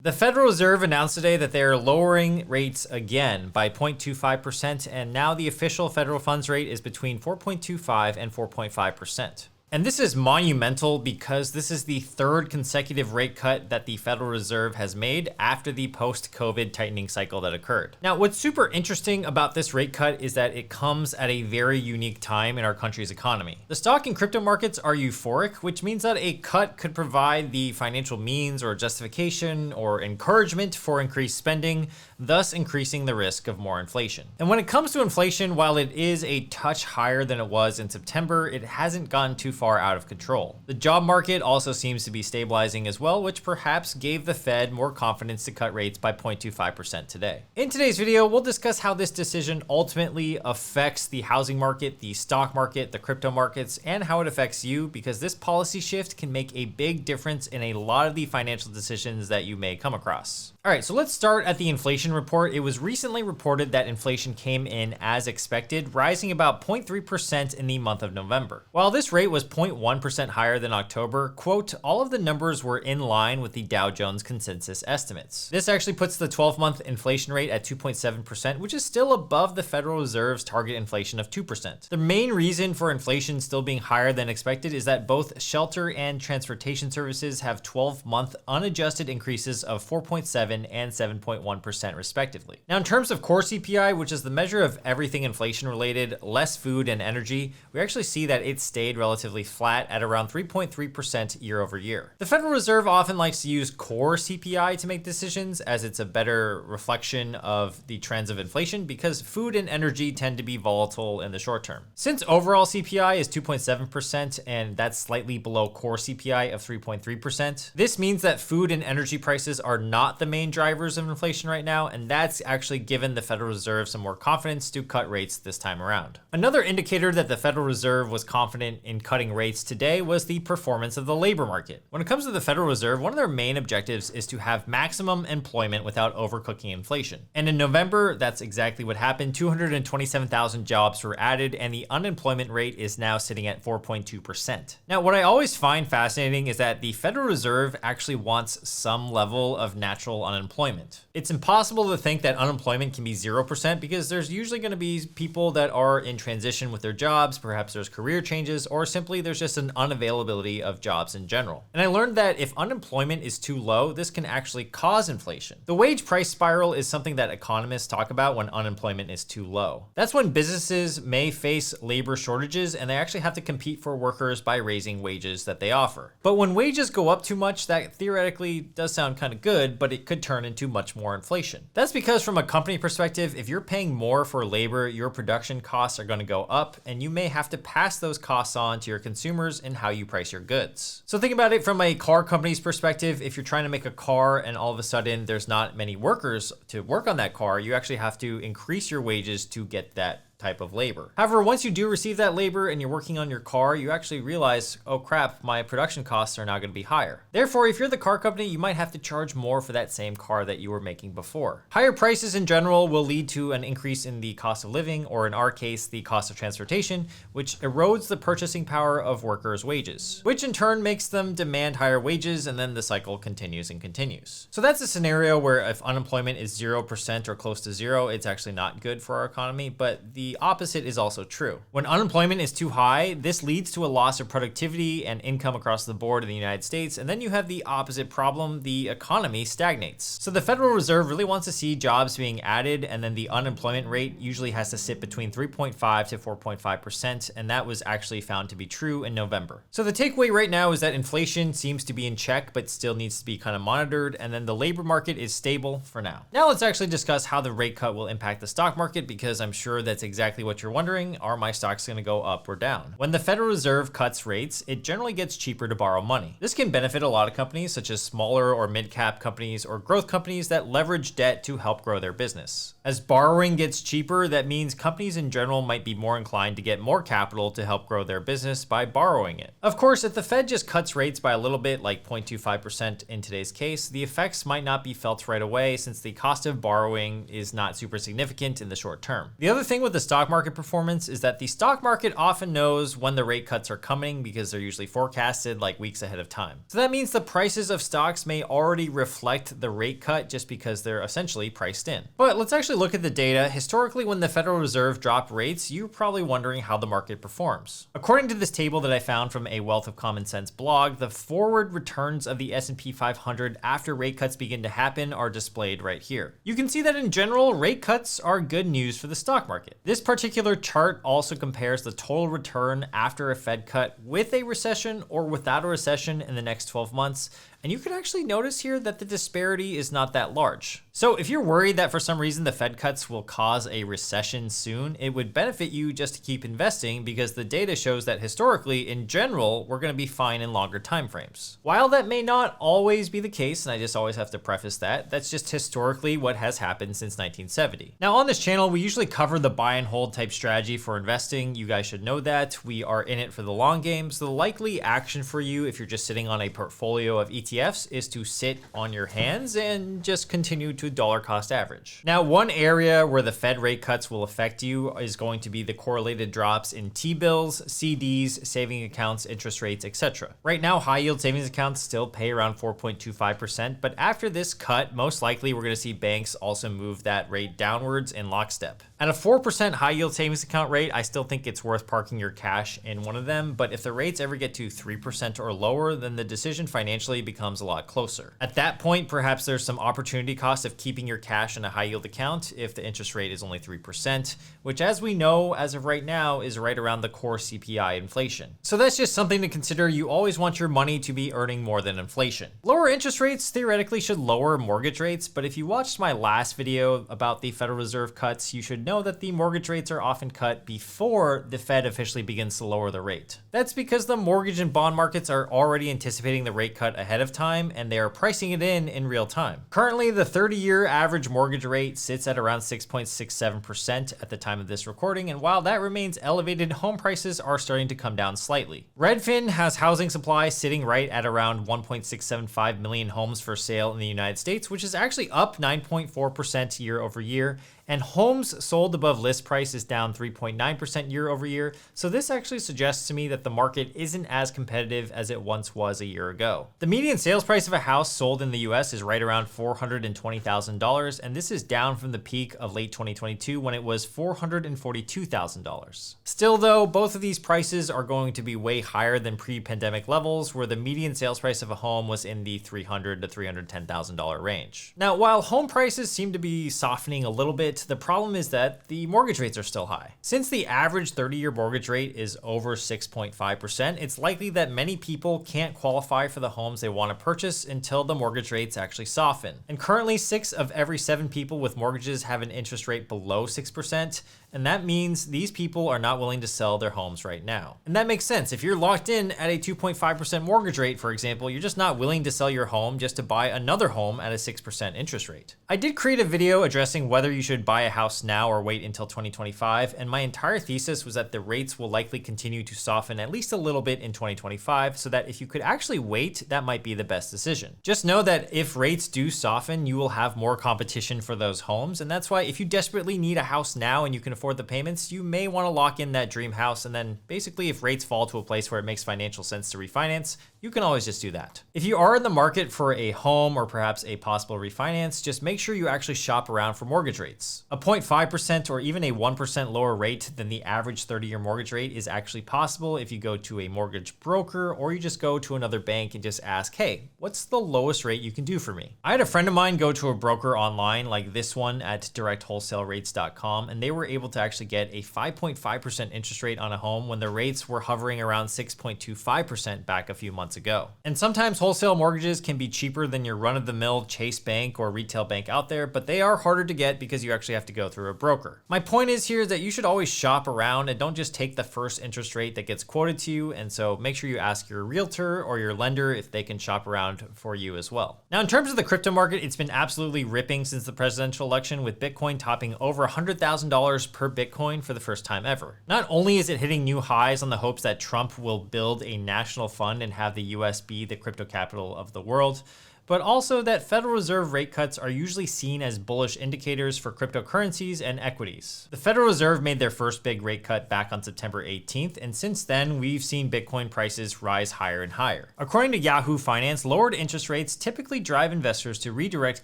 The Federal Reserve announced today that they are lowering rates again by 0.25%, and now the official federal funds rate is between 4.25 and 4.5%. And this is monumental because this is the third consecutive rate cut that the Federal Reserve has made after the post-COVID tightening cycle that occurred. Now, what's super interesting about this rate cut is that it comes at a very unique time in our country's economy. The stock and crypto markets are euphoric, which means that a cut could provide the financial means or justification or encouragement for increased spending, thus increasing the risk of more inflation. And when it comes to inflation, while it is a touch higher than it was in September, it hasn't gone too far out of control. The job market also seems to be stabilizing as well, which perhaps gave the Fed more confidence to cut rates by 0.25% today. In today's video, we'll discuss how this decision ultimately affects the housing market, the stock market, the crypto markets, and how it affects you, because this policy shift can make a big difference in a lot of the financial decisions that you may come across. All right, so let's start at the inflation report. It was recently reported that inflation came in as expected, rising about 0.3% in the month of November. While this rate was 0.1% higher than October, quote, all of the numbers were in line with the Dow Jones consensus estimates. This actually puts the 12-month inflation rate at 2.7%, which is still above the Federal Reserve's target inflation of 2%. The main reason for inflation still being higher than expected is that both shelter and transportation services have 12-month unadjusted increases of 4.7% and 7.1% respectively. Now, in terms of core CPI, which is the measure of everything inflation related, less food and energy, we actually see that it stayed relatively flat at around 3.3% year over year. The Federal Reserve often likes to use core CPI to make decisions, as it's a better reflection of the trends of inflation because food and energy tend to be volatile in the short term. Since overall CPI is 2.7% and that's slightly below core CPI of 3.3%, this means that food and energy prices are not the main drivers of inflation right now, and that's actually given the Federal Reserve some more confidence to cut rates this time around. Another indicator that the Federal Reserve was confident in cutting rates today was the performance of the labor market. When it comes to the Federal Reserve, one of their main objectives is to have maximum employment without overcooking inflation. And in November, that's exactly what happened. 227,000 jobs were added, and the unemployment rate is now sitting at 4.2%. Now, what I always find fascinating is that the Federal Reserve actually wants some level of natural unemployment. It's impossible to think that unemployment can be 0% because there's usually going to be people that are in transition with their jobs, perhaps there's career changes, or simply there's just an unavailability of jobs in general. And I learned that if unemployment is too low, this can actually cause inflation. The wage price spiral is something that economists talk about when unemployment is too low. That's when businesses may face labor shortages and they actually have to compete for workers by raising wages that they offer. But when wages go up too much, that theoretically does sound kind of good, but it could turn into much more inflation. That's because from a company perspective, if you're paying more for labor, your production costs are going to go up, and you may have to pass those costs on to your consumers in how you price your goods. So think about it from a car company's perspective. If you're trying to make a car and all of a sudden there's not many workers to work on that car, you actually have to increase your wages to get that type of labor. However, once you do receive that labor and you're working on your car, you actually realize, oh crap, my production costs are now going to be higher. Therefore, if you're the car company, you might have to charge more for that same car that you were making before. Higher prices in general will lead to an increase in the cost of living, or in our case, the cost of transportation, which erodes the purchasing power of workers' wages, which in turn makes them demand higher wages, and then the cycle continues and continues. So that's a scenario where if unemployment is 0% or close to zero, it's actually not good for our economy, but the opposite is also true. When unemployment is too high, this leads to a loss of productivity and income across the board in the United States, and then you have the opposite problem, the economy stagnates. So the Federal Reserve really wants to see jobs being added, and then the unemployment rate usually has to sit between 3.5 to 4.5%, and that was actually found to be true in November. So the takeaway right now is that inflation seems to be in check, but still needs to be kind of monitored, and then the labor market is stable for now. Now let's actually discuss how the rate cut will impact the stock market, because I'm sure that's exactly what you're wondering. Are my stocks going to go up or down? When the Federal Reserve cuts rates, it generally gets cheaper to borrow money. This can benefit a lot of companies, such as smaller or mid-cap companies or growth companies that leverage debt to help grow their business. As borrowing gets cheaper, that means companies in general might be more inclined to get more capital to help grow their business by borrowing it. Of course, if the Fed just cuts rates by a little bit, like 0.25% in today's case, the effects might not be felt right away since the cost of borrowing is not super significant in the short term. The other thing with the stock market performance is that the stock market often knows when the rate cuts are coming because they're usually forecasted like weeks ahead of time. So that means the prices of stocks may already reflect the rate cut just because they're essentially priced in. But let's actually look at the data. Historically, when the Federal Reserve dropped rates, you're probably wondering how the market performs. According to this table that I found from a Wealth of Common Sense blog, the forward returns of the S&P 500 after rate cuts begin to happen are displayed right here. You can see that in general, rate cuts are good news for the stock market. This particular chart also compares the total return after a Fed cut with a recession or without a recession in the next 12 months. And you can actually notice here that the disparity is not that large. So if you're worried that for some reason the Fed cuts will cause a recession soon, it would benefit you just to keep investing because the data shows that historically, in general, we're going to be fine in longer time frames. While that may not always be the case, and I just always have to preface that, that's just historically what has happened since 1970. Now on this channel, we usually cover the buy and hold type strategy for investing. You guys should know that. We are in it for the long game. So the likely action for you if you're just sitting on a portfolio of ETFs is to sit on your hands and just continue to dollar cost average. Now, one area where the Fed rate cuts will affect you is going to be the correlated drops in T-bills, CDs, saving accounts, interest rates, etc. Right now, high yield savings accounts still pay around 4.25%, but after this cut, most likely we're going to see banks also move that rate downwards in lockstep. At a 4% high yield savings account rate, I still think it's worth parking your cash in one of them, but if the rates ever get to 3% or lower, then the decision financially becomes a lot closer. At that point, perhaps there's some opportunity cost of keeping your cash in a high yield account if the interest rate is only 3%, which as we know, as of right now, is right around the core CPI inflation. So that's just something to consider. You always want your money to be earning more than inflation. Lower interest rates theoretically should lower mortgage rates, but if you watched my last video about the Federal Reserve cuts, you should know that the mortgage rates are often cut before the Fed officially begins to lower the rate. That's because the mortgage and bond markets are already anticipating the rate cut ahead of time, and they are pricing it in real time. Currently, the 30-year average mortgage rate sits at around 6.67% at the time of this recording, and while that remains elevated, home prices are starting to come down slightly. Redfin has housing supply sitting right at around 1.675 million homes for sale in the United States, which is actually up 9.4% year over year, and homes sold above list price is down 3.9% year over year. So this actually suggests to me that the market isn't as competitive as it once was a year ago. The median sales price of a house sold in the US is right around $420,000, and this is down from the peak of late 2022 when it was $442,000. Still though, both of these prices are going to be way higher than pre-pandemic levels where the median sales price of a home was in the $300,000 to $310,000 range. Now, while home prices seem to be softening a little bit, the problem is that the mortgage rates are still high. Since the average 30-year mortgage rate is over 6.5%, it's likely that many people can't qualify for the homes they want to purchase until the mortgage rates actually soften. And currently, 6 of every 7 people with mortgages have an interest rate below 6%, and that means these people are not willing to sell their homes right now. And that makes sense. If you're locked in at a 2.5% mortgage rate, for example, you're just not willing to sell your home just to buy another home at a 6% interest rate. I did create a video addressing whether you should buy a house now or wait until 2025, and my entire thesis was that the rates will likely continue to soften at least a little bit in 2025, so that if you could actually wait, that might be the best decision. Just know that if rates do soften, you will have more competition for those homes, and that's why if you desperately need a house now and you can afford the payments, you may want to lock in that dream house, and then basically if rates fall to a place where it makes financial sense to refinance, you can always just do that. If you are in the market for a home or perhaps a possible refinance, just make sure you actually shop around for mortgage rates. A 0.5% or even a 1% lower rate than the average 30-year mortgage rate is actually possible if you go to a mortgage broker or you just go to another bank and just ask, hey, what's the lowest rate you can do for me? I had a friend of mine go to a broker online like this one at directwholesale.com, and they were able to actually get a 5.5% interest rate on a home when the rates were hovering around 6.25% back a few months ago. And sometimes wholesale mortgages can be cheaper than your run-of-the-mill Chase Bank or retail bank out there, but they are harder to get because you actually have to go through a broker. My point is here that you should always shop around and don't just take the first interest rate that gets quoted to you, and so make sure you ask your realtor or your lender if they can shop around for you as well. Now, in terms of the crypto market, it's been absolutely ripping since the presidential election, with Bitcoin topping over $100,000 per Bitcoin for the first time ever. Not only is it hitting new highs on the hopes that Trump will build a national fund and have the US be the crypto capital of the world, but also that Federal Reserve rate cuts are usually seen as bullish indicators for cryptocurrencies and equities. The Federal Reserve made their first big rate cut back on September 18th, and since then, we've seen Bitcoin prices rise higher and higher. According to Yahoo Finance, lowered interest rates typically drive investors to redirect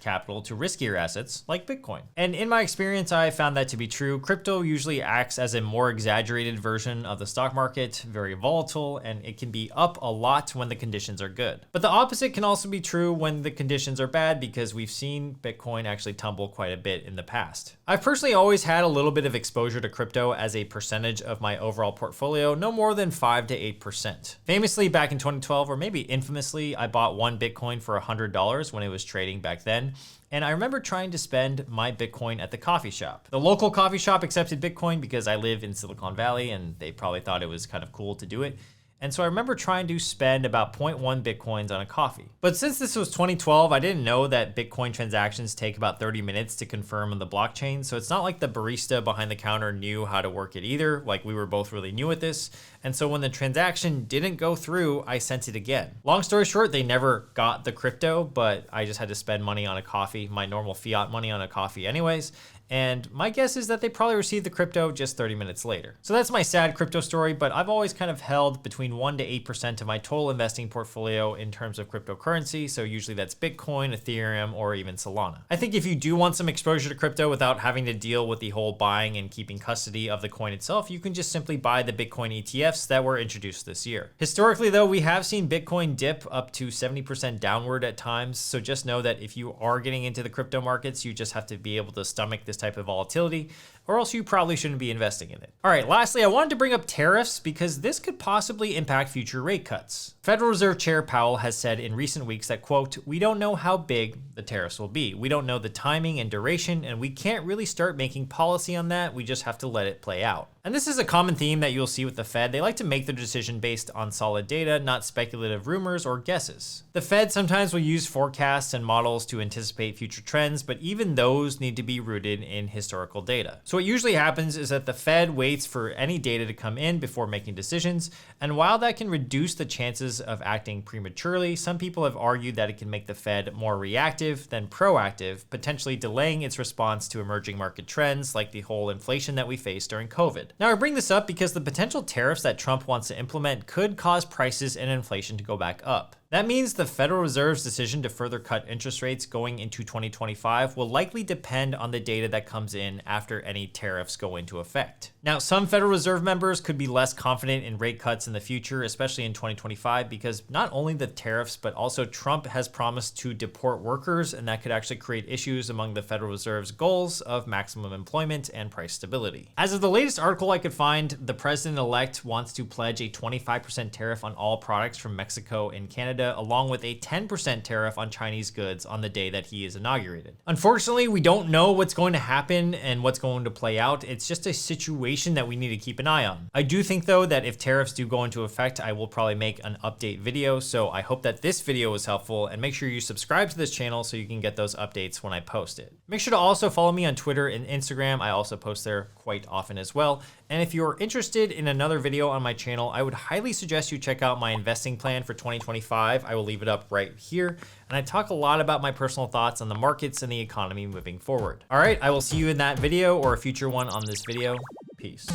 capital to riskier assets like Bitcoin. And in my experience, I found that to be true. Crypto usually acts as a more exaggerated version of the stock market, very volatile, and it can be up a lot when the conditions are good. But the opposite can also be true when the conditions are bad, because we've seen Bitcoin actually tumble quite a bit in the past. I've personally always had a little bit of exposure to crypto as a percentage of my overall portfolio, no more than 5 to 8%. Famously, back in 2012, or maybe infamously, I bought one Bitcoin for $100 when it was trading back then. And I remember trying to spend my Bitcoin at the coffee shop. The local coffee shop accepted Bitcoin because I live in Silicon Valley and they probably thought it was kind of cool to do it. And so I remember trying to spend about 0.1 Bitcoins on a coffee. But since this was 2012, I didn't know that Bitcoin transactions take about 30 minutes to confirm on the blockchain. So it's not like the barista behind the counter knew how to work it either. Like, we were both really new at this. And so when the transaction didn't go through, I sent it again. Long story short, they never got the crypto, but I just had to spend money on a coffee, my normal fiat money on a coffee anyways. And my guess is that they probably received the crypto just 30 minutes later. So that's my sad crypto story, but I've always kind of held between 1 to 8% of my total investing portfolio in terms of cryptocurrency. So usually that's Bitcoin, Ethereum, or even Solana. I think if you do want some exposure to crypto without having to deal with the whole buying and keeping custody of the coin itself, you can just simply buy the Bitcoin ETFs that were introduced this year. Historically though, we have seen Bitcoin dip up to 70% downward at times. So just know that if you are getting into the crypto markets, you just have to be able to stomach this type of volatility, or else you probably shouldn't be investing in it. All right, lastly, I wanted to bring up tariffs because this could possibly impact future rate cuts. Federal Reserve Chair Powell has said in recent weeks that, quote, "We don't know how big the tariffs will be. We don't know the timing and duration, and we can't really start making policy on that. We just have to let it play out." And this is a common theme that you'll see with the Fed. They like to make their decision based on solid data, not speculative rumors or guesses. The Fed sometimes will use forecasts and models to anticipate future trends, but even those need to be rooted in historical data. So what usually happens is that the Fed waits for any data to come in before making decisions, and while that can reduce the chances of acting prematurely, some people have argued that it can make the Fed more reactive than proactive, potentially delaying its response to emerging market trends like the whole inflation that we faced during COVID. Now, I bring this up because the potential tariffs that Trump wants to implement could cause prices and inflation to go back up. That means the Federal Reserve's decision to further cut interest rates going into 2025 will likely depend on the data that comes in after any tariffs go into effect. Now, some Federal Reserve members could be less confident in rate cuts in the future, especially in 2025, because not only the tariffs, but also Trump has promised to deport workers, and that could actually create issues among the Federal Reserve's goals of maximum employment and price stability. As of the latest article I could find, the president-elect wants to pledge a 25% tariff on all products from Mexico and Canada, along with a 10% tariff on Chinese goods on the day that he is inaugurated. Unfortunately, we don't know what's going to happen and what's going to play out. It's just a situation that we need to keep an eye on. I do think though that if tariffs do go into effect, I will probably make an update video. So I hope that this video was helpful, and make sure you subscribe to this channel so you can get those updates when I post it. Make sure to also follow me on Twitter and Instagram. I also post there quite often as well. And if you're interested in another video on my channel, I would highly suggest you check out my investing plan for 2025. I will leave it up right here. And I talk a lot about my personal thoughts on the markets and the economy moving forward. All right, I will see you in that video or a future one on this video. Peace.